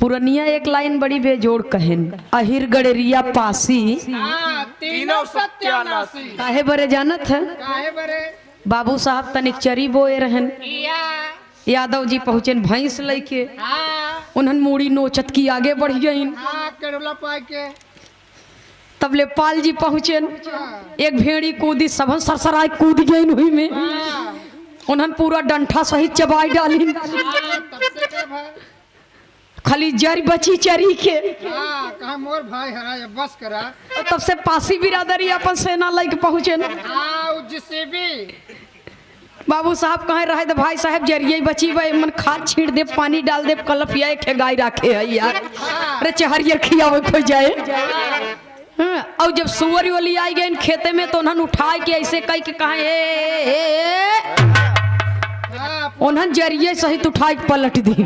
पुरनिया एक लाइन बड़ी बेजोड़ कहन, अहिर गड़ेरिया पासी तीनों सत्यानाशी। काहे बरे जानत है? काहे बरे? बाबू साहब तनिक चरी बोए रहन, यादव जी पहुँचन भैंस लेके, उन्हन मूड़ी नोचत की आगे बढ़ गईन। करोला पाए के तब ले पाल जी पहुँचन, एक भेड़ी कूदी, सबन सरसराय कूद गईन हुई में, उन्हन पूरा डंठा सहित चबाई डाली, खाली जर बची चरी के। कहा मोर भाई हरा बस करा। तब से पासी बिरादरी अपन सेना लेके पहुँचन। बाबू साहब कहे रहे तो भाई साहब जरिए बची भाई मन खाद छीट दे, पानी डाल दे, कलप या एक गाय रखे है यार, अरे चहरियर खियावे खो जाए। और जब सुअर वाली आई गई खेते में तो उन्हन उठाए के ऐसे कह के कहे, उन्हन जरिए सहित उठाए पलट दी।